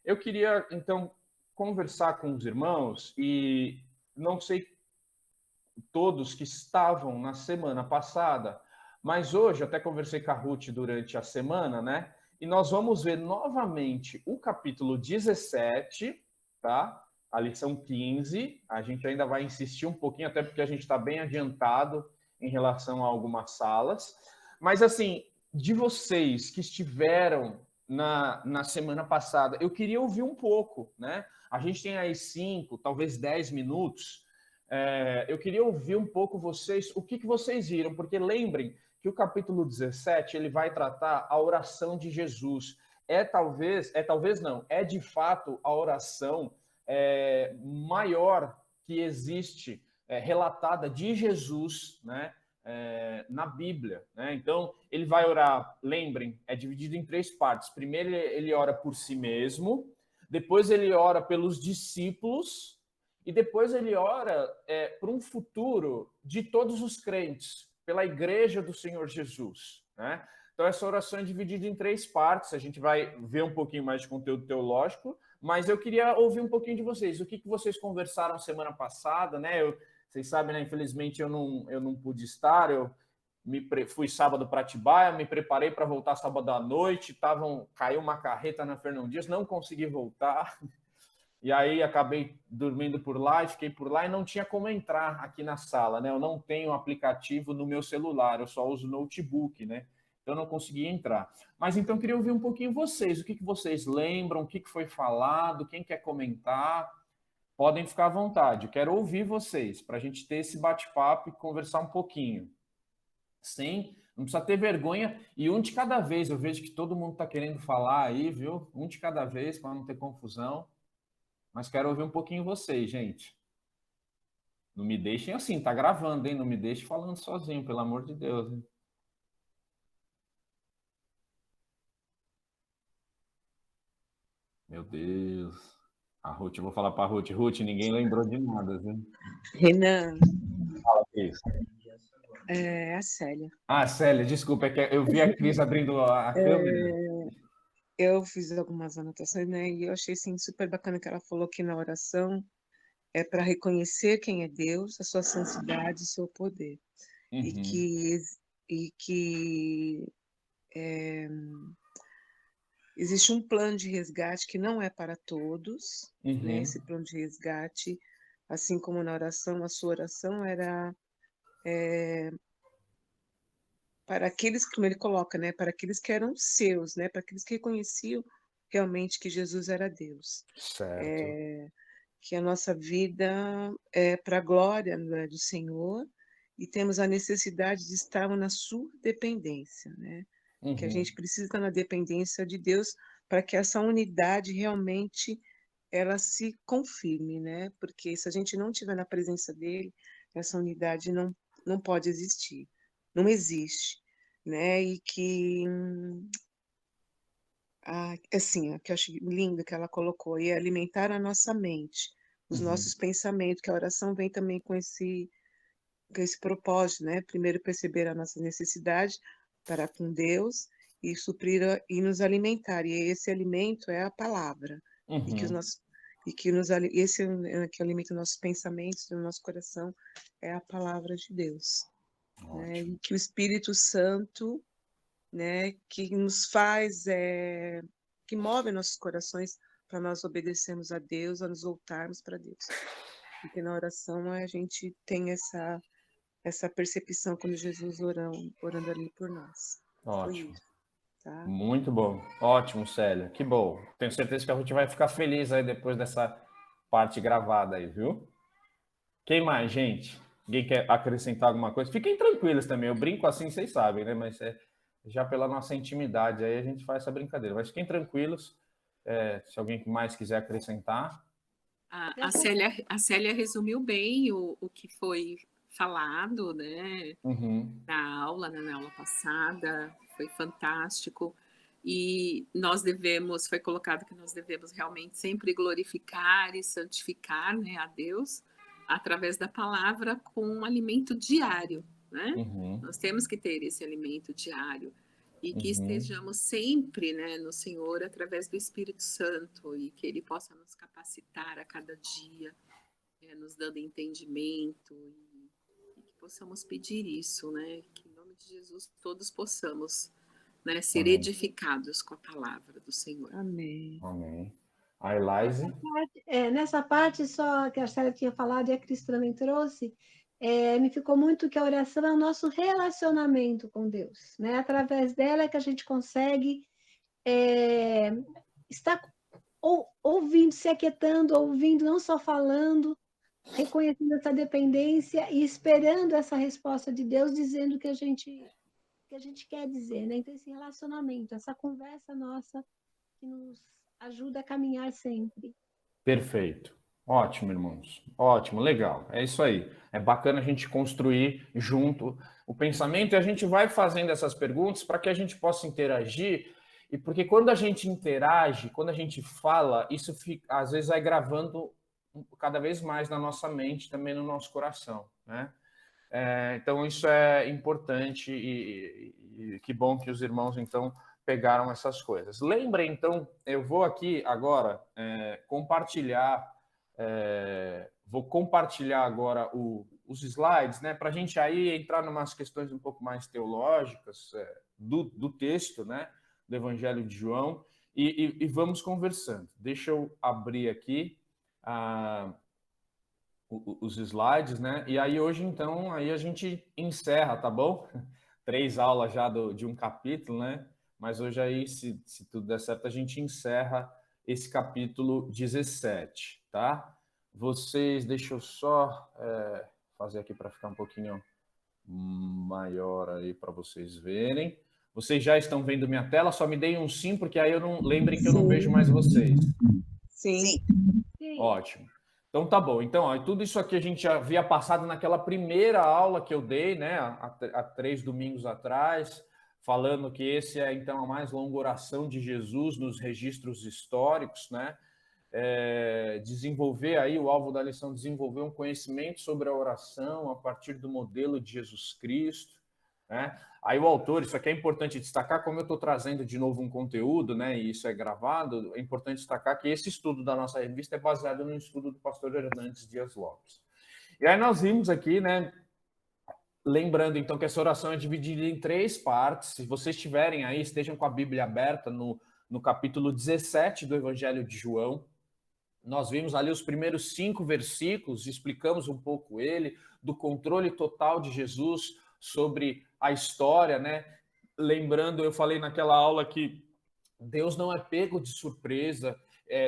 Eu queria, então, conversar com os irmãos e não sei todos que estavam na semana passada, mas hoje até conversei com a Ruth durante a semana, né? E nós vamos ver novamente o capítulo 17, tá? A lição 15. A gente ainda vai insistir um pouquinho, até porque a gente está bem adiantado em relação a algumas salas. Mas, assim, de vocês que estiveram na semana passada, eu queria ouvir um pouco, né? A gente tem aí 5, talvez 10 minutos. Eu queria ouvir um pouco vocês, o que vocês viram, porque lembrem que o capítulo 17 ele vai tratar a oração de Jesus. Talvez não, é de fato a oração maior que existe, relatada de Jesus, né, na Bíblia. Né? Então, ele vai orar, lembrem, é dividido em 3 partes. Primeiro, ele ora por si mesmo, depois, ele ora pelos discípulos, e depois ele ora para um futuro de todos os crentes, pela igreja do Senhor Jesus. Né? Então, essa oração é dividida em 3 partes. A gente vai ver um pouquinho mais de conteúdo teológico, mas eu queria ouvir um pouquinho de vocês. O que vocês conversaram semana passada, né? Vocês sabem, né? Infelizmente, eu não pude estar. Fui sábado para Atibaia, me preparei para voltar sábado à noite. Caiu uma carreta na Fernão Dias, não consegui voltar. E aí acabei dormindo por lá e fiquei por lá e não tinha como entrar aqui na sala, né? Eu não tenho um aplicativo no meu celular, eu só uso notebook, né? Então eu não consegui entrar. Mas então eu queria ouvir um pouquinho vocês, o que vocês lembram, o que foi falado, quem quer comentar, podem ficar à vontade. Eu quero ouvir vocês para a gente ter esse bate-papo e conversar um pouquinho. Sim, não precisa ter vergonha. E um de cada vez, eu vejo que todo mundo está querendo falar aí, viu? Um de cada vez, para não ter confusão. Mas quero ouvir um pouquinho vocês, gente. Não me deixem assim, tá gravando, hein? Não me deixe falando sozinho, pelo amor de Deus. Hein? Meu Deus. A Ruth, eu vou falar para a Ruth. Ruth, ninguém lembrou de nada, viu? Renan, Fala isso. é a Célia. Ah, Célia, desculpa, é que eu vi a Cris abrindo a câmera. Eu fiz algumas anotações, né? E eu achei assim, super bacana que ela falou que na oração é para reconhecer quem é Deus, a sua santidade, o seu poder. E Uhum, que existe um plano de resgate que não é para todos, né? uhum, Esse plano de resgate, assim como na oração, a sua oração era para aqueles, como ele coloca, né? Para aqueles que eram seus, né? Para aqueles que reconheciam realmente que Jesus era Deus. certo. Que a nossa vida é para a glória, né, do Senhor e temos a necessidade de estar na sua dependência, né? Que a Uhum, gente precisa estar na dependência de Deus para que essa unidade realmente ela se confirme, né? Porque se a gente não estiver na presença dele, essa unidade não pode existir, não existe, né? E que assim, que eu acho lindo que ela colocou, e alimentar a nossa mente, os uhum. nossos pensamentos, que a oração vem também com esse propósito, né? Primeiro perceber a nossa necessidade para com Deus e suprir e nos alimentar. E esse alimento é a palavra. E que os Uhum. nossos e que nos esse que alimenta os nossos pensamentos, o nosso coração é a palavra de Deus, né? Ótimo. E que o Espírito Santo, né, que nos faz, que move nossos corações para nós obedecermos a Deus, a nos voltarmos para Deus. Porque na oração a gente tem essa percepção quando Jesus orando ali por nós. Foi Ótimo. isso, tá? Muito bom. Ótimo, Célia. Que bom. Tenho certeza que a Ruth vai ficar feliz aí depois dessa parte gravada aí, viu? Quem mais, gente? Alguém quer acrescentar alguma coisa? Fiquem tranquilos também. Eu brinco assim, vocês sabem, né? Mas já pela nossa intimidade aí a gente faz essa brincadeira. Mas fiquem tranquilos. Se alguém mais quiser acrescentar. A Célia resumiu bem o que foi falado, né, Uhum, na aula passada, foi fantástico. E foi colocado que nós devemos realmente sempre glorificar e santificar, né, a Deus através da palavra com um alimento diário, né? uhum, Nós temos que ter esse alimento diário. e que estejamos sempre, né, no Senhor através do Espírito Santo, e que Ele possa nos capacitar a cada dia, nos dando entendimento, e que possamos pedir isso, né, que em nome de Jesus todos possamos, né, ser edificados com a palavra do Senhor. Amém. Amém. A Elaise? Nessa parte só que a Célia tinha falado e a Cris também trouxe, me ficou muito que a oração é o nosso relacionamento com Deus, né? Através dela é que a gente consegue estar ouvindo, se aquietando, ouvindo, não só falando, reconhecendo essa dependência e esperando essa resposta de Deus, dizendo o que a gente quer dizer, né? Então, esse relacionamento, essa conversa nossa que nos ajuda a caminhar sempre. Perfeito. Ótimo, irmãos. Ótimo, legal. É isso aí. É bacana a gente construir junto o pensamento e a gente vai fazendo essas perguntas para que a gente possa interagir. E porque quando a gente interage, quando a gente fala, isso fica, às vezes vai gravando cada vez mais na nossa mente, também no nosso coração, né? Então isso é importante e que bom que os irmãos então pegaram essas coisas. Lembrem, então, eu vou aqui agora compartilhar, vou compartilhar agora os slides, né, para a gente aí entrar em umas questões um pouco mais teológicas do texto, né, do Evangelho de João, e vamos conversando. Deixa eu abrir aqui os slides, né? E aí hoje, então, aí a gente encerra, tá bom? 3 aulas já de um capítulo, né? Mas hoje aí, se tudo der certo, a gente encerra esse capítulo 17, tá? Vocês, deixa eu só fazer aqui para ficar um pouquinho maior aí para vocês verem. Vocês já estão vendo minha tela? Só me deem um sim, porque aí eu não lembrem que eu não vejo mais vocês. Sim. Ótimo. Então tá bom. Então, ó, tudo isso aqui a gente já havia passado naquela primeira aula que eu dei, né, há 3 domingos atrás, falando que esse é então a mais longa oração de Jesus nos registros históricos, né? Desenvolver aí o alvo da lição, desenvolver um conhecimento sobre a oração a partir do modelo de Jesus Cristo, né? Aí o autor, isso aqui é importante destacar, como eu estou trazendo de novo um conteúdo, né, e isso é gravado, é importante destacar que esse estudo da nossa revista é baseado no estudo do pastor Hernandes Dias Lopes. E aí nós vimos aqui, né, lembrando então que essa oração é dividida em 3 partes. Se vocês estiverem aí, estejam com a Bíblia aberta no capítulo 17 do Evangelho de João. Nós vimos ali os primeiros 5 versículos, explicamos um pouco ele, do controle total de Jesus sobre a história, né? Lembrando, eu falei naquela aula que Deus não é pego de surpresa,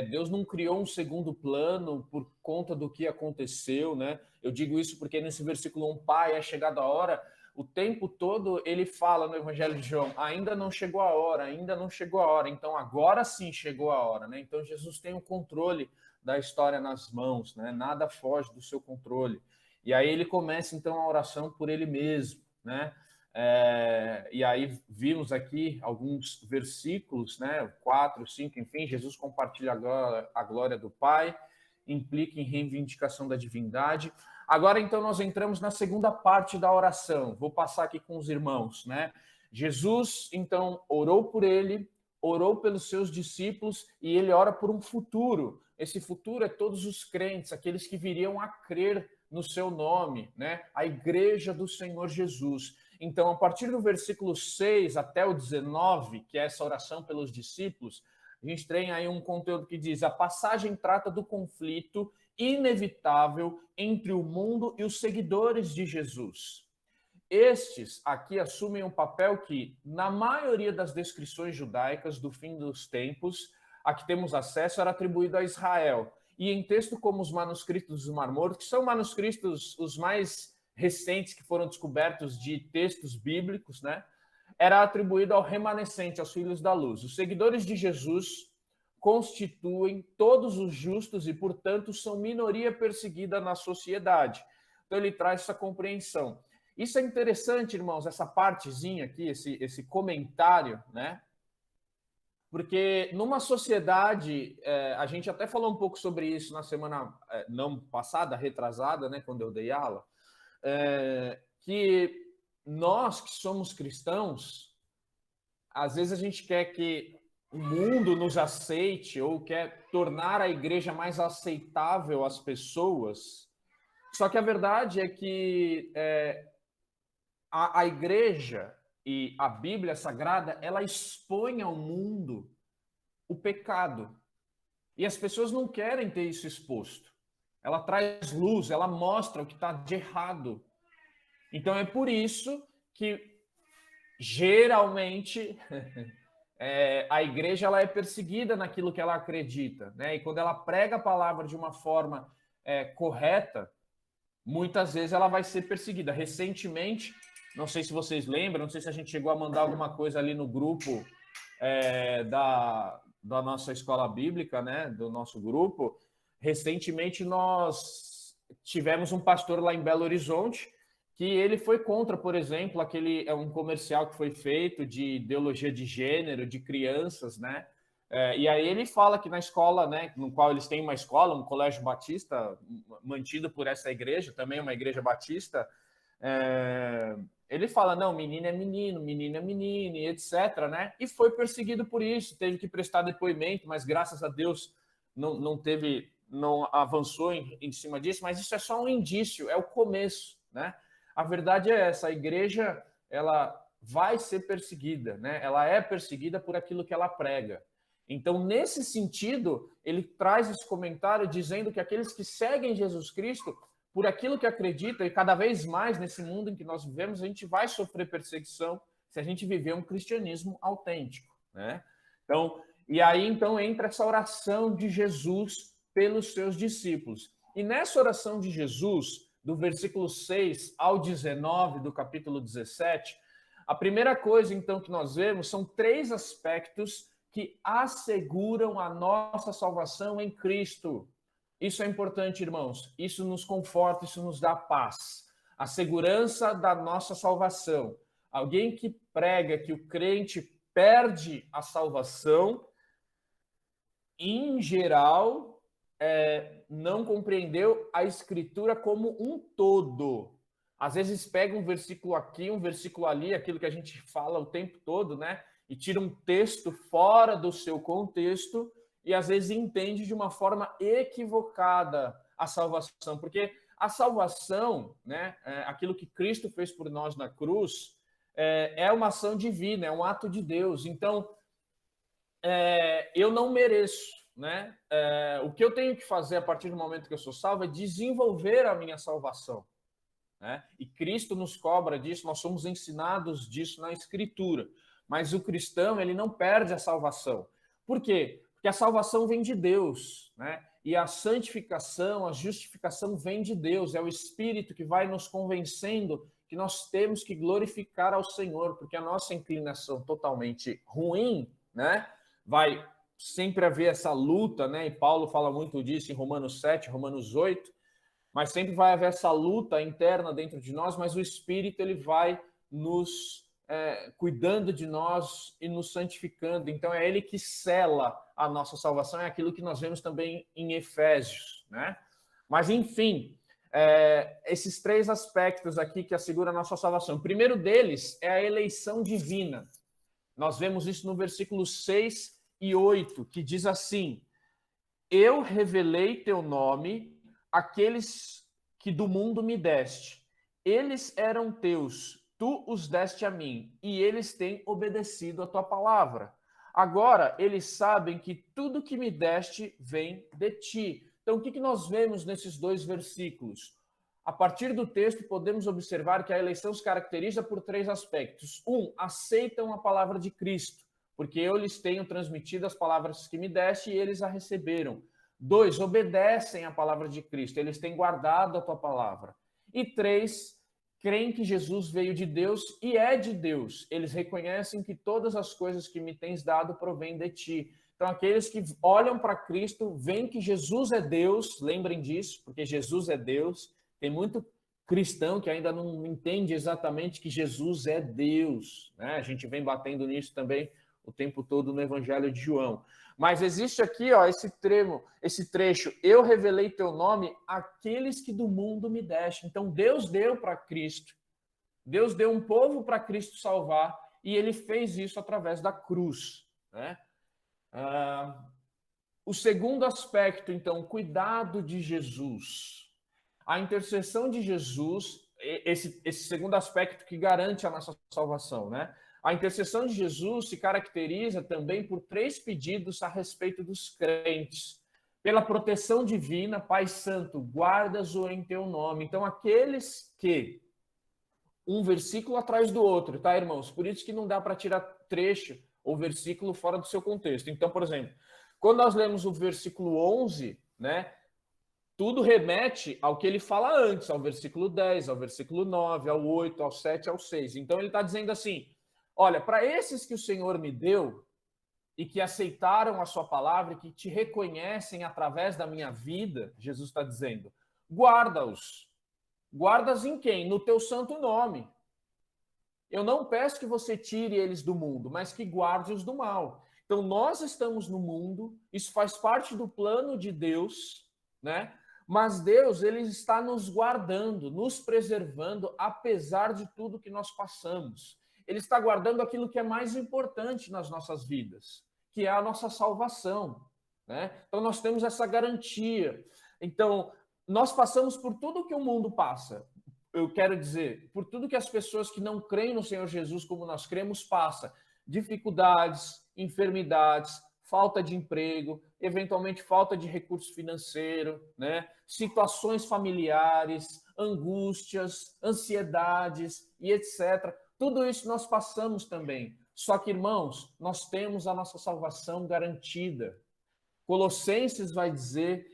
Deus não criou um segundo plano por conta do que aconteceu, né? Eu digo isso porque nesse versículo 1, Pai, é chegada a hora, o tempo todo ele fala no Evangelho de João, ainda não chegou a hora, ainda não chegou a hora, então agora sim chegou a hora, né? Então Jesus tem o controle da história nas mãos, né? Nada foge do seu controle. E aí ele começa então a oração por ele mesmo, né? E aí vimos aqui alguns versículos, né? 4, 5, enfim, Jesus compartilha a glória do Pai, implica em reivindicação da divindade. Agora, então, nós entramos na segunda parte da oração. Vou passar aqui com os irmãos, né? Jesus, então, orou por ele, orou pelos seus discípulos e ele ora por um futuro. Esse futuro é todos os crentes, aqueles que viriam a crer no seu nome, né? A igreja do Senhor Jesus. Então, a partir do versículo 6 até o 19, que é essa oração pelos discípulos, a gente tem aí um conteúdo que diz: a passagem trata do conflito inevitável entre o mundo e os seguidores de Jesus. Estes aqui assumem um papel que, na maioria das descrições judaicas do fim dos tempos, a que temos acesso, era atribuído a Israel. E em texto como os manuscritos do Mar Morto, que são manuscritos os mais recentes que foram descobertos de textos bíblicos, né, era atribuído ao remanescente, aos filhos da luz. Os seguidores de Jesus constituem todos os justos e, portanto, são minoria perseguida na sociedade. Então ele traz essa compreensão. Isso é interessante, irmãos, essa partezinha aqui, esse comentário, né? Porque numa sociedade, a gente até falou um pouco sobre isso na semana não passada, retrasada, né, quando eu dei aula, que nós que somos cristãos, às vezes a gente quer que o mundo nos aceite ou quer tornar a igreja mais aceitável às pessoas. Só que a verdade é que a igreja e a Bíblia Sagrada, ela expõe ao mundo o pecado. E as pessoas não querem ter isso exposto. Ela traz luz, ela mostra o que está de errado. Então é por isso que, geralmente, a igreja ela é perseguida naquilo que ela acredita, né? E quando ela prega a palavra de uma forma correta, muitas vezes ela vai ser perseguida. Recentemente, não sei se vocês lembram, não sei se a gente chegou a mandar alguma coisa ali no grupo da nossa escola bíblica, né? Do nosso grupo. Recentemente nós tivemos um pastor lá em Belo Horizonte que ele foi contra, por exemplo, um comercial que foi feito de ideologia de gênero, de crianças, né? E aí ele fala que na escola, né, no qual eles têm uma escola, um colégio batista, mantido por essa igreja, também uma igreja batista, ele fala, não, menino é menino, menina é menina, etc., né? E foi perseguido por isso, teve que prestar depoimento, mas graças a Deus não avançou em cima disso, mas isso é só um indício, é o começo, né? A verdade é essa, a igreja, ela vai ser perseguida, né? Ela é perseguida por aquilo que ela prega. Então, nesse sentido, ele traz esse comentário dizendo que aqueles que seguem Jesus Cristo, por aquilo que acreditam, e cada vez mais nesse mundo em que nós vivemos, a gente vai sofrer perseguição se a gente viver um cristianismo autêntico, né? Então entra essa oração de Jesus pelos seus discípulos. E nessa oração de Jesus, do versículo 6 ao 19 do capítulo 17, a primeira coisa, então, que nós vemos são 3 aspectos que asseguram a nossa salvação em Cristo. Isso é importante, irmãos. Isso nos conforta, isso nos dá paz. A segurança da nossa salvação. Alguém que prega que o crente perde a salvação, em geral, não compreendeu a Escritura como um todo. Às vezes pega um versículo aqui, um versículo ali, aquilo que a gente fala o tempo todo, né? E tira um texto fora do seu contexto e às vezes entende de uma forma equivocada a salvação, porque a salvação, né, aquilo que Cristo fez por nós na cruz, é uma ação divina, é um ato de Deus. Então, eu não mereço, né? O que eu tenho que fazer a partir do momento que eu sou salvo é desenvolver a minha salvação, né? E Cristo nos cobra disso, nós somos ensinados disso na Escritura. Mas o cristão, ele não perde a salvação. Por quê? Porque a salvação vem de Deus, né? E a santificação, a justificação vem de Deus. É o Espírito que vai nos convencendo que nós temos que glorificar ao Senhor, porque a nossa inclinação totalmente ruim, né? Vai sempre haver essa luta, né? E Paulo fala muito disso em Romanos 7, Romanos 8, mas sempre vai haver essa luta interna dentro de nós, mas o Espírito, ele vai nos cuidando de nós e nos santificando. Então é ele que sela a nossa salvação, é aquilo que nós vemos também em Efésios, né? Mas enfim, esses 3 aspectos aqui que asseguram a nossa salvação. O primeiro deles é a eleição divina. Nós vemos isso no versículo 6 e 8, que diz assim: eu revelei teu nome àqueles que do mundo me deste. Eles eram teus, tu os deste a mim, e eles têm obedecido a tua palavra. Agora eles sabem que tudo que me deste vem de ti. Então, o que nós vemos nesses 2 versículos? A partir do texto, podemos observar que a eleição se caracteriza por 3 aspectos. 1, aceitam a palavra de Cristo, porque eu lhes tenho transmitido as palavras que me deste e eles a receberam. 2, obedecem a palavra de Cristo, eles têm guardado a tua palavra. E 3, creem que Jesus veio de Deus e é de Deus. Eles reconhecem que todas as coisas que me tens dado provêm de ti. Então, aqueles que olham para Cristo, veem que Jesus é Deus, lembrem disso, porque Jesus é Deus. Tem muito cristão que ainda não entende exatamente que Jesus é Deus, né? A gente vem batendo nisso também o tempo todo no Evangelho de João. Mas existe aqui, ó, esse trecho, eu revelei teu nome àqueles que do mundo me deste. Então, Deus deu para Cristo. Deus deu um povo para Cristo salvar e ele fez isso através da cruz, né? O segundo aspecto, então, o cuidado de Jesus. A intercessão de Jesus, esse segundo aspecto que garante a nossa salvação, né? A intercessão de Jesus se caracteriza também por 3 pedidos a respeito dos crentes. Pela proteção divina, Pai Santo, guarda-os em teu nome. Então, aqueles que, um versículo atrás do outro, tá, irmãos? Por isso que não dá para tirar trecho ou versículo fora do seu contexto. Então, por exemplo, quando nós lemos o versículo 11, né, tudo remete ao que ele fala antes, ao versículo 10, ao versículo 9, ao 8, ao 7, ao 6. Então, ele está dizendo assim, olha, para esses que o Senhor me deu e que aceitaram a sua palavra e que te reconhecem através da minha vida, Jesus está dizendo, guarda-os. Guardas em quem? No teu santo nome. Eu não peço que você tire eles do mundo, mas que guarde-os do mal. Então, nós estamos no mundo, isso faz parte do plano de Deus, né? Mas Deus, ele está nos guardando, nos preservando, apesar de tudo que nós passamos. Ele está guardando aquilo que é mais importante nas nossas vidas, que é a nossa salvação, né? Então, nós temos essa garantia. Então, nós passamos por tudo que o mundo passa. Eu quero dizer, por tudo que as pessoas que não creem no Senhor Jesus como nós cremos passam. Dificuldades, enfermidades, falta de emprego, eventualmente falta de recurso financeiro, né? Situações familiares, angústias, ansiedades e etc. Tudo isso nós passamos também. Só que, irmãos, nós temos a nossa salvação garantida. Colossenses vai dizer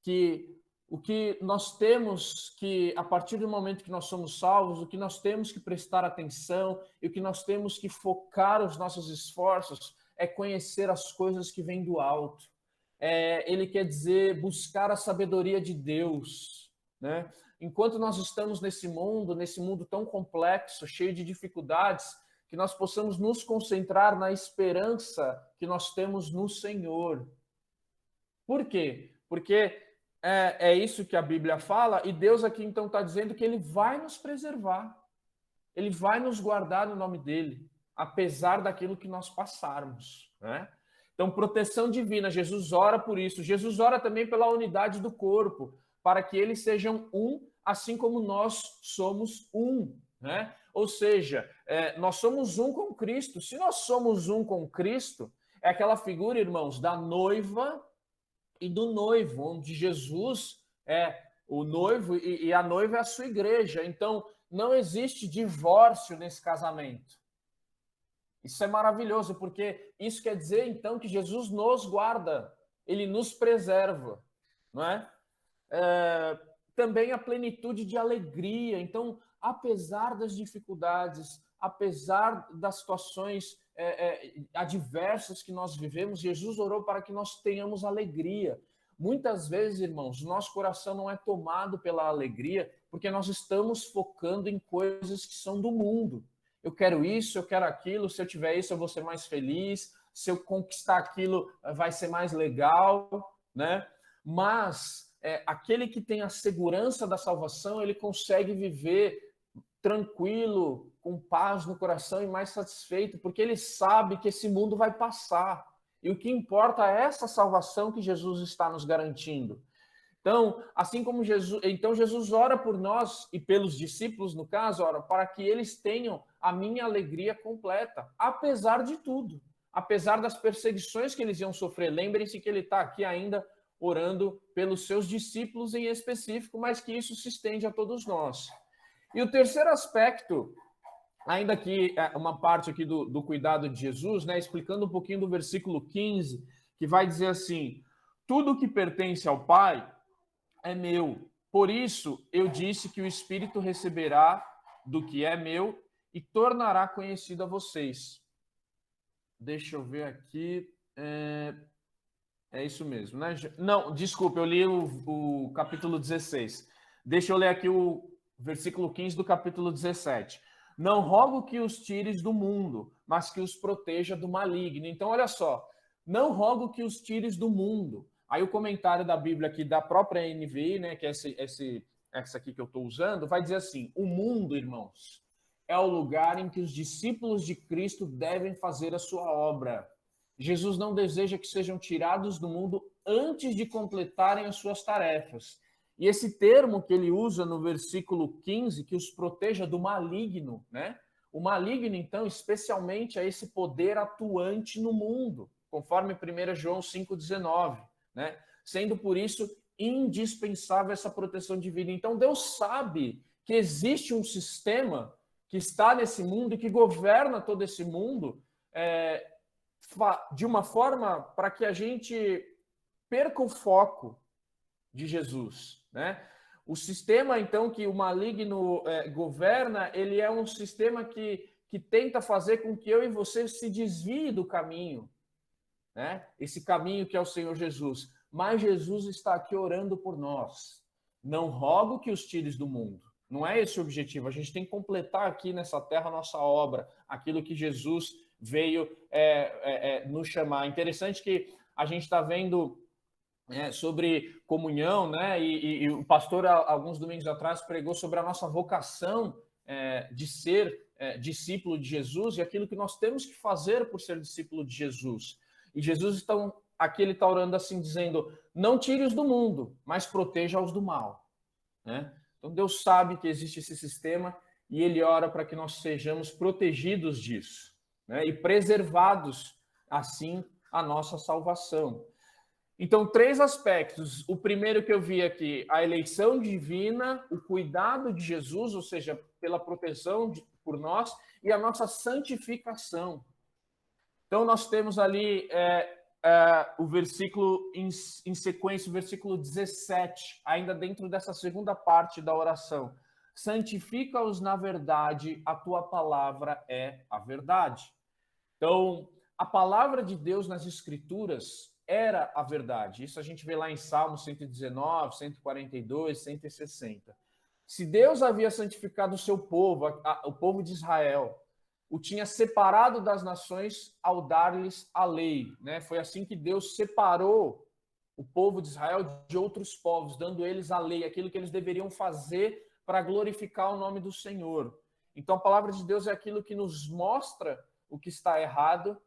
que o que nós temos que, a partir do momento que nós somos salvos, o que nós temos que prestar atenção e o que nós temos que focar os nossos esforços é conhecer as coisas que vêm do alto. Ele quer dizer buscar a sabedoria de Deus, né? Enquanto nós estamos nesse mundo tão complexo, cheio de dificuldades, que nós possamos nos concentrar na esperança que nós temos no Senhor. Por quê? Porque é isso que a Bíblia fala, e Deus aqui então está dizendo que Ele vai nos preservar, Ele vai nos guardar no nome dEle, apesar daquilo que nós passarmos, né? Então, proteção divina, Jesus ora por isso. Jesus ora também pela unidade do corpo, para que eles sejam um, assim como nós somos um, né? Ou seja, nós somos um com Cristo. Se nós somos um com Cristo, é aquela figura, irmãos, da noiva e do noivo, onde Jesus é o noivo e a noiva é a sua igreja. Então, não existe divórcio nesse casamento. Isso é maravilhoso, porque isso quer dizer, então, que Jesus nos guarda, ele nos preserva, não é? Também a plenitude de alegria. Então, apesar das dificuldades, apesar das situações adversas que nós vivemos, Jesus orou para que nós tenhamos alegria. Muitas vezes, irmãos, nosso coração não é tomado pela alegria porque nós estamos focando em coisas que são do mundo. Eu quero isso, eu quero aquilo, se eu tiver isso eu vou ser mais feliz, se eu conquistar aquilo vai ser mais legal, né? Mas aquele que tem a segurança da salvação, ele consegue viver tranquilo, com paz no coração e mais satisfeito, porque ele sabe que esse mundo vai passar. E o que importa é essa salvação que Jesus está nos garantindo. Então, assim como Jesus ora por nós e pelos discípulos, no caso, ora para que eles tenham a minha alegria completa, apesar de tudo, apesar das perseguições que eles iam sofrer. Lembrem-se que ele está aqui ainda orando pelos seus discípulos em específico, mas que isso se estende a todos nós. E o terceiro aspecto, ainda que uma parte aqui do cuidado de Jesus, né, explicando um pouquinho do versículo 15, que vai dizer assim: tudo que pertence ao Pai é meu. Por isso eu disse que o Espírito receberá do que é meu e tornará conhecido a vocês. Deixa eu ver aqui. É isso mesmo, né? Não, desculpa, eu li o capítulo 16. Deixa eu ler aqui o versículo 15 do capítulo 17. Não rogo que os tires do mundo, mas que os proteja do maligno. Então, olha só. Não rogo que os tires do mundo. Aí o comentário da Bíblia aqui, da própria NVI, né, que é essa aqui que eu estou usando, vai dizer assim: o mundo, irmãos, é o lugar em que os discípulos de Cristo devem fazer a sua obra. Jesus não deseja que sejam tirados do mundo antes de completarem as suas tarefas. E esse termo que ele usa no versículo 15, que os proteja do maligno, né? O maligno, então, especialmente é esse poder atuante no mundo, conforme 1 João 5,19, né? Sendo por isso indispensável essa proteção divina. Então, Deus sabe que existe um sistema que está nesse mundo e que governa todo esse mundo de uma forma para que a gente perca o foco de Jesus, né? O sistema, então, que o maligno governa, ele é um sistema que tenta fazer com que eu e você se desvie do caminho, né? Esse caminho que é o Senhor Jesus. Mas Jesus está aqui orando por nós. Não rogo que os tires do mundo. Não é esse o objetivo. A gente tem que completar aqui nessa terra a nossa obra, aquilo que Jesus veio nos chamar. Interessante que a gente está vendo sobre comunhão, né? E o pastor, alguns domingos atrás, pregou sobre a nossa vocação de ser discípulo de Jesus e aquilo que nós temos que fazer por ser discípulo de Jesus. E Jesus, então, aqui ele está orando assim, dizendo, não tire-os do mundo, mas proteja-os do mal, né? Então, Deus sabe que existe esse sistema e ele ora para que nós sejamos protegidos disso, né? E preservados, assim, a nossa salvação. Então, 3 aspectos. O primeiro que eu vi aqui, a eleição divina, o cuidado de Jesus, ou seja, pela proteção por nós, e a nossa santificação. Então, nós temos ali o versículo em sequência, o versículo 17, ainda dentro dessa segunda parte da oração. Santifica-os na verdade, a tua palavra é a verdade. Então, a palavra de Deus nas Escrituras era a verdade. Isso a gente vê lá em Salmos 119, 142, 160. Se Deus havia santificado o seu povo, o povo de Israel, o tinha separado das nações ao dar-lhes a lei, né? Foi assim que Deus separou o povo de Israel de outros povos, dando eles a lei, aquilo que eles deveriam fazer para glorificar o nome do Senhor. Então, a palavra de Deus é aquilo que nos mostra o que está errado,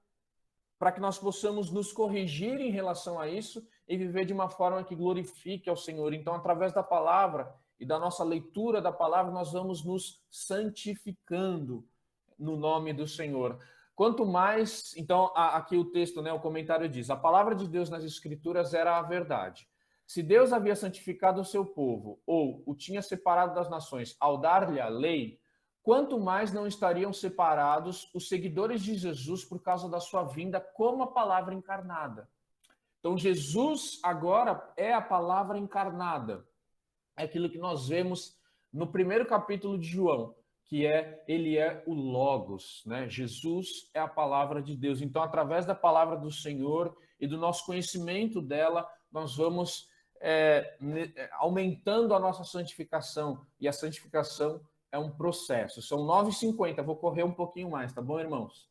para que nós possamos nos corrigir em relação a isso e viver de uma forma que glorifique ao Senhor. Então, através da palavra e da nossa leitura da palavra, nós vamos nos santificando no nome do Senhor. Quanto mais, então, aqui o texto, né, o comentário diz, a palavra de Deus nas Escrituras era a verdade. Se Deus havia santificado o seu povo, ou o tinha separado das nações ao dar-lhe a lei, quanto mais não estariam separados os seguidores de Jesus por causa da sua vinda como a palavra encarnada. Então, Jesus agora é a palavra encarnada. É aquilo que nós vemos no primeiro capítulo de João, que ele é o Logos, né? Jesus é a palavra de Deus. Então, através da palavra do Senhor e do nosso conhecimento dela, nós vamos aumentando a nossa santificação. E a santificação é um processo. São 9h50, vou correr um pouquinho mais, tá bom, irmãos?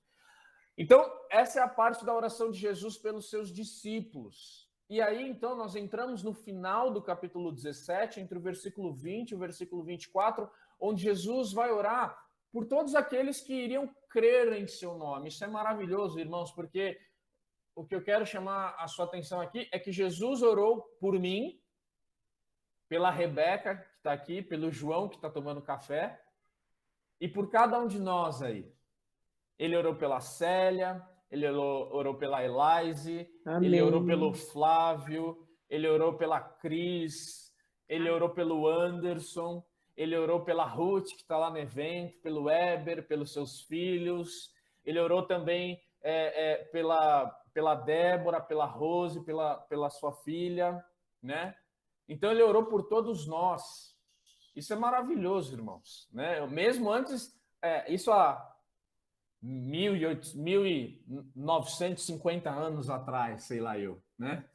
Então, essa é a parte da oração de Jesus pelos seus discípulos. E aí, então, nós entramos no final do capítulo 17, entre o versículo 20 e o versículo 24, onde Jesus vai orar por todos aqueles que iriam crer em seu nome. Isso é maravilhoso, irmãos, porque o que eu quero chamar a sua atenção aqui é que Jesus orou por mim, pela Rebeca, que está aqui, pelo João, que está tomando café, e por cada um de nós aí. Ele orou pela Célia, ele orou pela Elaise, ele orou pelo Flávio, ele orou pela Cris, ele orou pelo Anderson, ele orou pela Ruth, que está lá no evento, pelo Eber, pelos seus filhos, ele orou também pela Débora, pela Rose, pela sua filha, né? Então, ele orou por todos nós. Isso é maravilhoso, irmãos, né? Mesmo antes, isso há 1950 anos atrás, sei lá eu, né?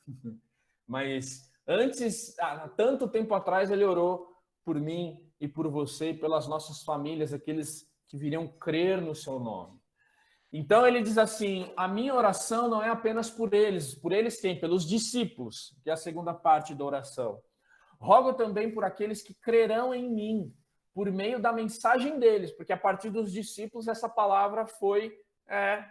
Mas antes, há tanto tempo atrás, ele orou por mim e por você e pelas nossas famílias, aqueles que viriam crer no seu nome. Então ele diz assim, a minha oração não é apenas por eles quem? Pelos discípulos, que é a segunda parte da oração. Rogo também por aqueles que crerão em mim, por meio da mensagem deles, porque a partir dos discípulos essa palavra foi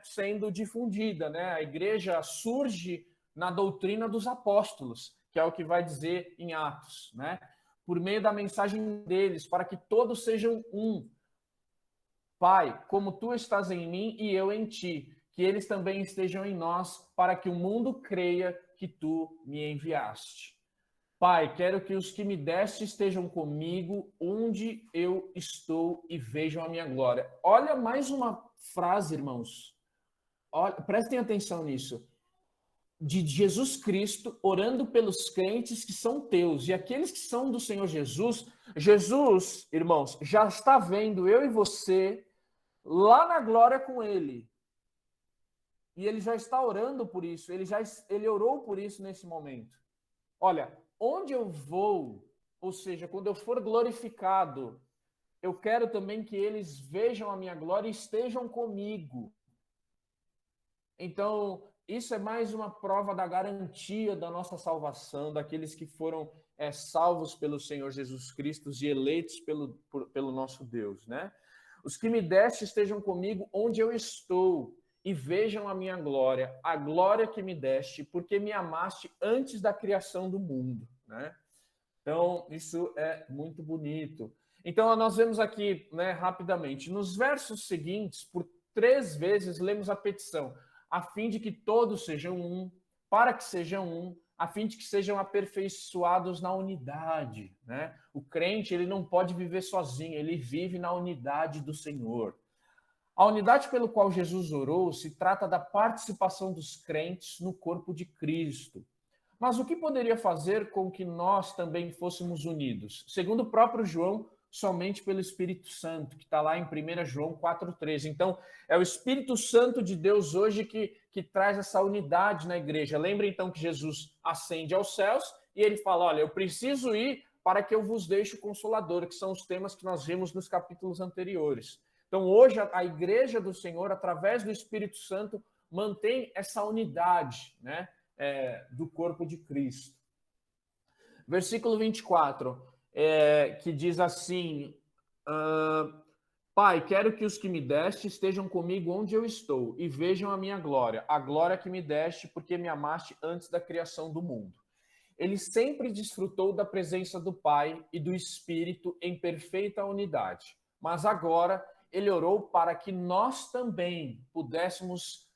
sendo difundida, né? A igreja surge na doutrina dos apóstolos, que é o que vai dizer em Atos, né? Por meio da mensagem deles, para que todos sejam um. Pai, como tu estás em mim e eu em ti, que eles também estejam em nós, para que o mundo creia que tu me enviaste. Pai, quero que os que me deste estejam comigo onde eu estou e vejam a minha glória. Olha mais uma frase, irmãos. Olha, prestem atenção nisso. De Jesus Cristo orando pelos crentes que são teus e aqueles que são do Senhor Jesus. Jesus, irmãos, já está vendo eu e você lá na glória com ele. E ele já está orando por isso, ele orou por isso nesse momento. Olha, onde eu vou, ou seja, quando eu for glorificado, eu quero também que eles vejam a minha glória e estejam comigo. Então, isso é mais uma prova da garantia da nossa salvação, daqueles que foram salvos pelo Senhor Jesus Cristo e eleitos pelo nosso Deus, né? Os que me deste estejam comigo onde eu estou e vejam a minha glória, a glória que me deste, porque me amaste antes da criação do mundo, né? Então, isso é muito bonito. Então, nós vemos aqui, né, rapidamente, nos versos seguintes, por 3 vezes, lemos a petição, a fim de que todos sejam um, para que sejam um, a fim de que sejam aperfeiçoados na unidade, né? O crente, ele não pode viver sozinho, ele vive na unidade do Senhor. A unidade pelo qual Jesus orou se trata da participação dos crentes no corpo de Cristo. Mas o que poderia fazer com que nós também fôssemos unidos? Segundo o próprio João, somente pelo Espírito Santo, que está lá em 1 João 4,13. Então, é o Espírito Santo de Deus hoje que traz essa unidade na igreja. Lembra então que Jesus ascende aos céus e ele fala, olha, eu preciso ir para que eu vos deixe o Consolador, que são os temas que nós vimos nos capítulos anteriores. Então, hoje, a igreja do Senhor, através do Espírito Santo, mantém essa unidade, né, do corpo de Cristo. Versículo 24, que diz assim, Pai, quero que os que me deste estejam comigo onde eu estou e vejam a minha glória, a glória que me deste porque me amaste antes da criação do mundo. Ele sempre desfrutou da presença do Pai e do Espírito em perfeita unidade, mas agora ele orou para que nós também pudéssemos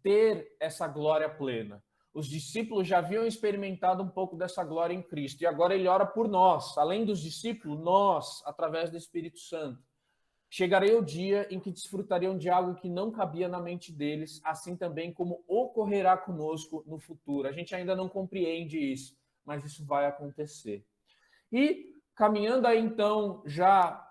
ter essa glória plena. Os discípulos já haviam experimentado um pouco dessa glória em Cristo, e agora ele ora por nós, além dos discípulos, nós, através do Espírito Santo. Chegarei o dia em que desfrutariam de algo que não cabia na mente deles, assim também como ocorrerá conosco no futuro. A gente ainda não compreende isso, mas isso vai acontecer. E caminhando aí então já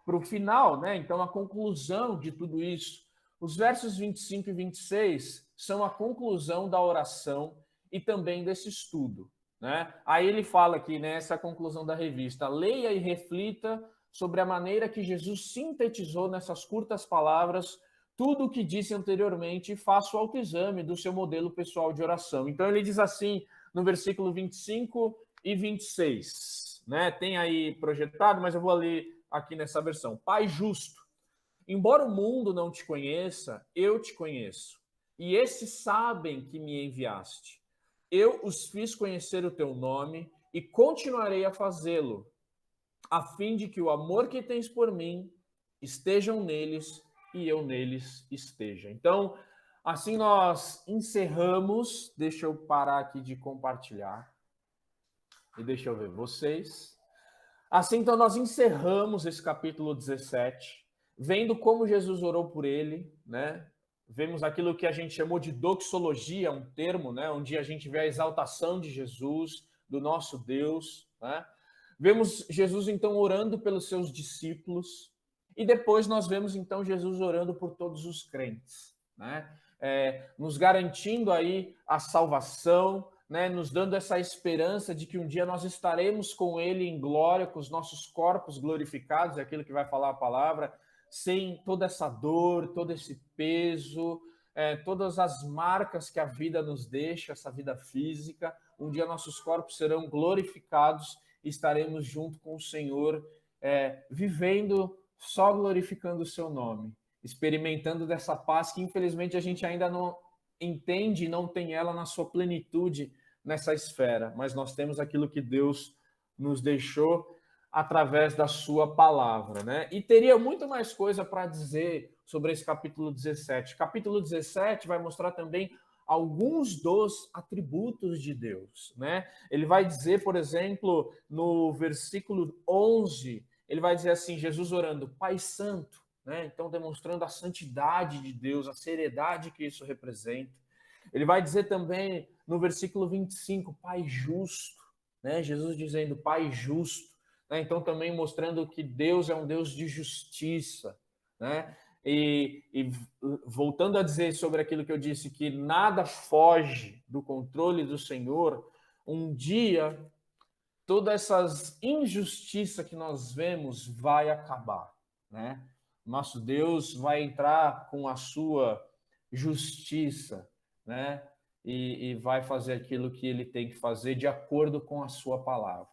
para o final, né? Então a conclusão de tudo isso, os versos 25 e 26 são a conclusão da oração e também desse estudo, né? Aí ele fala aqui, né, essa conclusão da revista, leia e reflita sobre a maneira que Jesus sintetizou nessas curtas palavras tudo o que disse anteriormente e faça o autoexame do seu modelo pessoal de oração. Então ele diz assim no versículo 25 e 26, né? Tem aí projetado, mas eu vou ler aqui nessa versão. Pai justo, embora o mundo não te conheça, eu te conheço, e estes sabem que me enviaste. Eu os fiz conhecer o teu nome e continuarei a fazê-lo, a fim de que o amor que tens por mim estejam neles e eu neles esteja. Então, assim nós encerramos. Deixa eu parar aqui de compartilhar. E deixa eu ver vocês. Assim, então, nós encerramos esse capítulo 17, vendo como Jesus orou por ele, né? Vemos aquilo que a gente chamou de doxologia, um termo, né? Onde a gente vê a exaltação de Jesus, do nosso Deus, né? Vemos Jesus, então, orando pelos seus discípulos, e depois nós vemos, então, Jesus orando por todos os crentes, né? Nos garantindo aí a salvação, né? Nos dando essa esperança de que um dia nós estaremos com Ele em glória, com os nossos corpos glorificados, é aquilo que vai falar a palavra, sem toda essa dor, todo esse peso, todas as marcas que a vida nos deixa, essa vida física. Um dia nossos corpos serão glorificados estaremos junto com o Senhor, vivendo só glorificando o seu nome, experimentando dessa paz que infelizmente a gente ainda não entende e não tem ela na sua plenitude nessa esfera, mas nós temos aquilo que Deus nos deixou através da sua palavra, né? E teria muito mais coisa para dizer sobre esse capítulo 17. Capítulo 17 vai mostrar também alguns dos atributos de Deus, né? Ele vai dizer, por exemplo, no versículo 11, ele vai dizer assim, Jesus orando, Pai Santo, né? Então demonstrando a santidade de Deus, a seriedade que isso representa. Ele vai dizer também no versículo 25, Pai justo, né? Jesus dizendo Pai justo, né? Então também mostrando que Deus é um Deus de justiça, né? E voltando a dizer sobre aquilo que eu disse, que nada foge do controle do Senhor, um dia todas essas injustiças que nós vemos vai acabar, né? Nosso Deus vai entrar com a sua justiça, né? E vai fazer aquilo que ele tem que fazer de acordo com a sua palavra.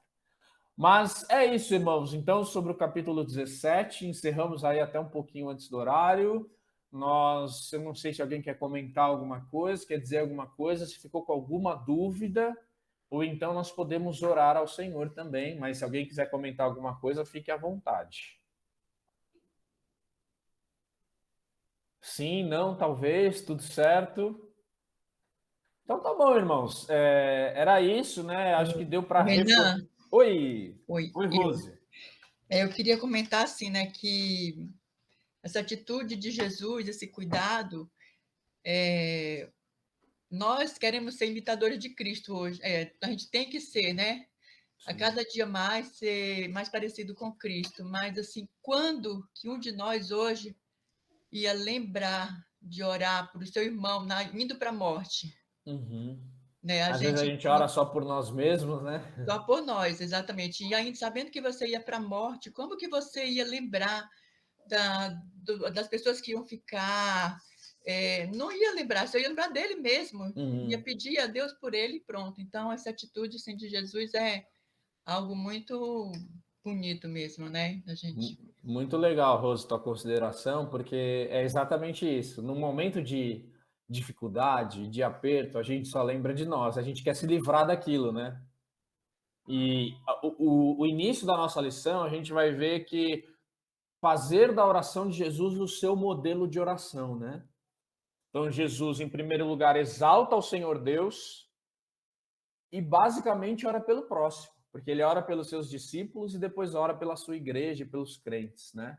Mas é isso, irmãos. Então, sobre o capítulo 17, encerramos aí até um pouquinho antes do horário. Eu não sei se alguém quer comentar alguma coisa, quer dizer alguma coisa, se ficou com alguma dúvida, ou então nós podemos orar ao Senhor também, mas se alguém quiser comentar alguma coisa, fique à vontade. Sim, não, talvez, tudo certo. Então tá bom, irmãos. Era isso, né? Acho que deu para... Renan, Oi, oi, Rose. eu queria comentar assim, né, que essa atitude de Jesus, esse cuidado, nós queremos ser imitadores de Cristo hoje. A gente tem que ser, né? A cada dia mais ser mais parecido com Cristo. Mas assim, quando que um de nós hoje ia lembrar de orar para o seu irmão indo para a morte? Uhum. Né? Às vezes a gente ora só por nós mesmos, né? Só por nós, exatamente. E ainda sabendo que você ia para a morte, como que você ia lembrar das pessoas que iam ficar? Não ia lembrar, você ia lembrar dele mesmo. Ia pedir a Deus por ele e pronto. Então, essa atitude assim, de Jesus é algo muito bonito mesmo, né? A gente... Muito legal, Rose, tua consideração, porque é exatamente isso. No momento de dificuldade, de aperto, a gente só lembra de nós, a gente quer se livrar daquilo, né? E o início da nossa lição, a gente vai ver que fazer da oração de Jesus o seu modelo de oração, né? Então, Jesus, em primeiro lugar, exalta o Senhor Deus e basicamente ora pelo próximo, porque ele ora pelos seus discípulos e depois ora pela sua igreja e pelos crentes, né?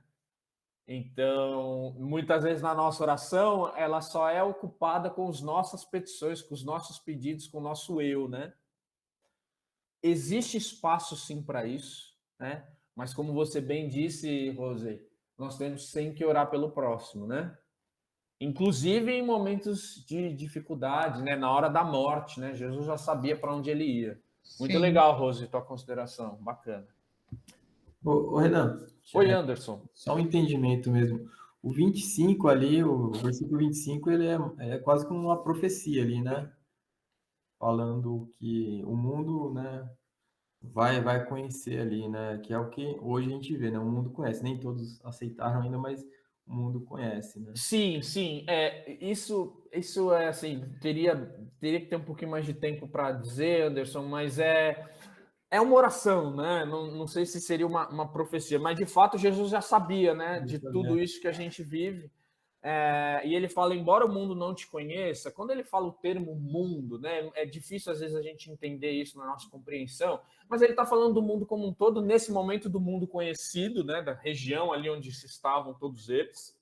Então, muitas vezes na nossa oração, ela só é ocupada com as nossas petições, com os nossos pedidos, com o nosso eu, né? Existe espaço sim para isso, né? Mas como você bem disse, Rose, nós temos sempre que orar pelo próximo, né? Inclusive em momentos de dificuldade, né? Na hora da morte, né? Jesus já sabia para onde ele ia. Muito legal, Rose, tua consideração, bacana. Ô, Renan. Oi, Anderson. Só um entendimento mesmo. O 25 ali, o versículo 25, ele é quase como uma profecia ali, né? Falando que o mundo, né, vai conhecer ali, né? Que é o que hoje a gente vê, né? O mundo conhece. Nem todos aceitaram ainda, mas o mundo conhece, né? Sim. Isso é assim, teria que ter um pouquinho mais de tempo para dizer, Anderson, mas é uma oração, né? Não sei se seria uma profecia, mas de fato Jesus já sabia, né? De tudo isso que a gente vive. E ele fala, embora o mundo não te conheça, quando ele fala o termo mundo, né? É difícil às vezes a gente entender isso na nossa compreensão, mas ele está falando do mundo como um todo, nesse momento do mundo conhecido, né? Da região ali onde se estavam todos eles.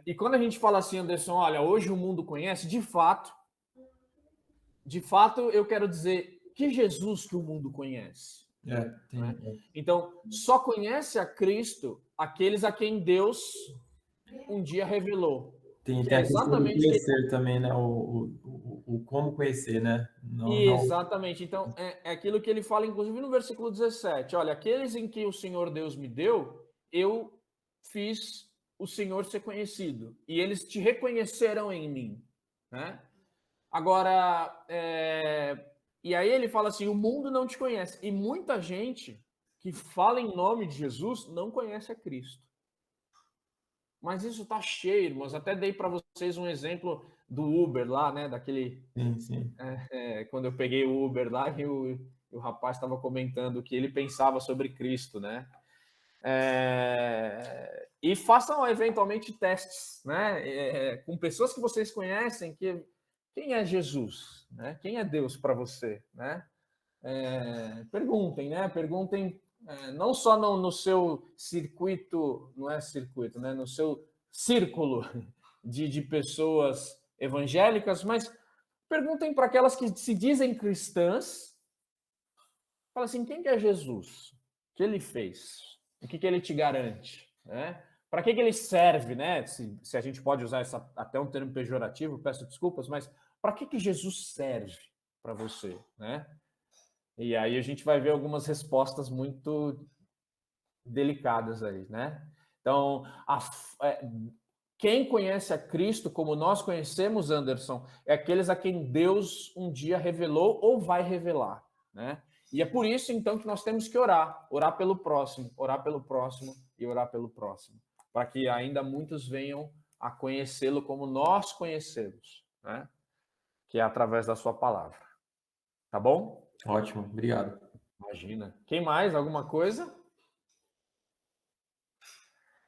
E quando a gente fala assim, Anderson, olha, hoje o mundo conhece, de fato, eu quero dizer que Jesus que o mundo conhece. Né? Então, só conhece a Cristo aqueles a quem Deus um dia revelou. Tem a questão do conhecer também, né? O como conhecer, né? Exatamente. Então, é aquilo que ele fala, inclusive, no versículo 17. Olha, aqueles em que o Senhor Deus me deu, eu fiz o Senhor ser conhecido. E eles te reconheceram em mim. Né? Agora, E aí ele fala assim, o mundo não te conhece. E muita gente que fala em nome de Jesus não conhece a Cristo. Mas isso está cheio, irmãos. Até dei para vocês um exemplo do Uber lá, né? Daquele... Sim. Quando eu peguei o Uber lá e o rapaz estava comentando o que ele pensava sobre Cristo, né? E façam eventualmente testes, né? Com pessoas que vocês conhecem, quem é Jesus, né? Quem é Deus para você, né? Perguntem, né? Perguntem não só no seu circuito, não é circuito, né? No seu círculo de pessoas evangélicas, mas perguntem para aquelas que se dizem cristãs. Fala assim, quem que é Jesus? O que ele fez? O que ele te garante? Né? Para que ele serve? Né? Se a gente pode usar até um termo pejorativo, peço desculpas, mas para que Jesus serve para você? Né? E aí a gente vai ver algumas respostas muito delicadas aí. Né? Então, quem conhece a Cristo como nós conhecemos, Anderson, é aqueles a quem Deus um dia revelou ou vai revelar. Né? E é por isso, então, que nós temos que orar pelo próximo e orar pelo próximo, para que ainda muitos venham a conhecê-lo como nós conhecemos, né? Que é através da sua palavra. Tá bom? Ótimo, obrigado. Imagina. Quem mais? Alguma coisa?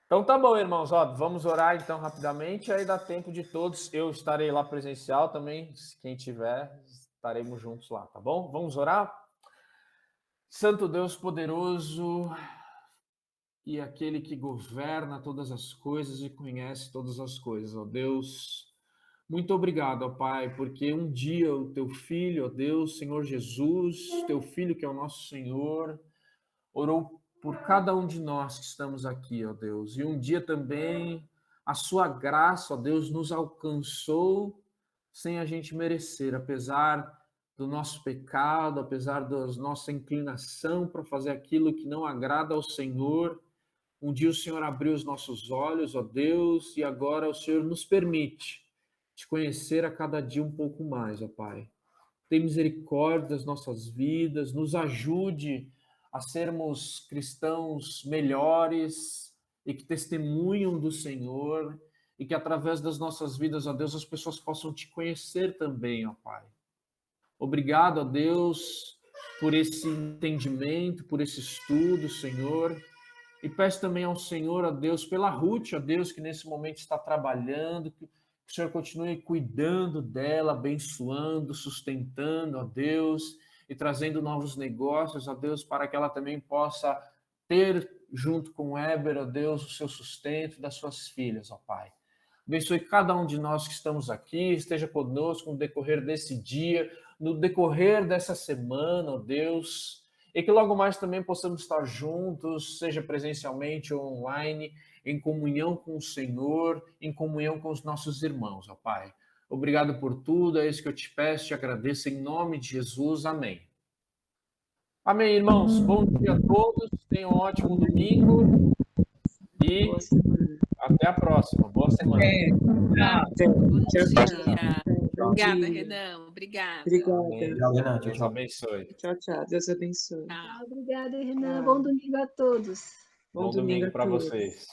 Então tá bom, irmãos. Ó, vamos orar então rapidamente, aí dá tempo de todos. Eu estarei lá presencial também, quem tiver, estaremos juntos lá, tá bom? Vamos orar? Santo Deus poderoso e aquele que governa todas as coisas e conhece todas as coisas, ó Deus, muito obrigado, ó Pai, porque um dia o teu filho, ó Deus, Senhor Jesus, teu filho que é o nosso Senhor, orou por cada um de nós que estamos aqui, ó Deus, e um dia também a sua graça, ó Deus, nos alcançou sem a gente merecer, apesar do nosso pecado, apesar da nossa inclinação para fazer aquilo que não agrada ao Senhor. Um dia o Senhor abriu os nossos olhos, ó Deus, e agora o Senhor nos permite te conhecer a cada dia um pouco mais, ó Pai. Tem misericórdia das nossas vidas, nos ajude a sermos cristãos melhores e que testemunham do Senhor e que através das nossas vidas, ó Deus, as pessoas possam te conhecer também, ó Pai. Obrigado, ó Deus, por esse entendimento, por esse estudo, Senhor. E peço também ao Senhor, ó Deus, pela Ruth, ó Deus, que nesse momento está trabalhando, que o Senhor continue cuidando dela, abençoando, sustentando, ó Deus, e trazendo novos negócios, ó Deus, para que ela também possa ter, junto com o Heber, ó Deus, o seu sustento das suas filhas, ó Pai. Abençoe cada um de nós que estamos aqui, esteja conosco no decorrer desse dia, no decorrer dessa semana, ó Deus, e que logo mais também possamos estar juntos, seja presencialmente ou online, em comunhão com o Senhor, em comunhão com os nossos irmãos, ó Pai. Obrigado por tudo, é isso que eu te peço, te agradeço em nome de Jesus, amém. Amém, irmãos, bom dia a todos, tenham um ótimo domingo e até a próxima, boa semana. Bom dia. Bom Obrigada, dia. Renan. Obrigada. Obrigado, Renan. Deus Tchau. abençoe. Tchau, tchau. Deus abençoe. Tchau. Obrigada, Renan. Tchau. Bom domingo a todos. Bom domingo para a todos. vocês.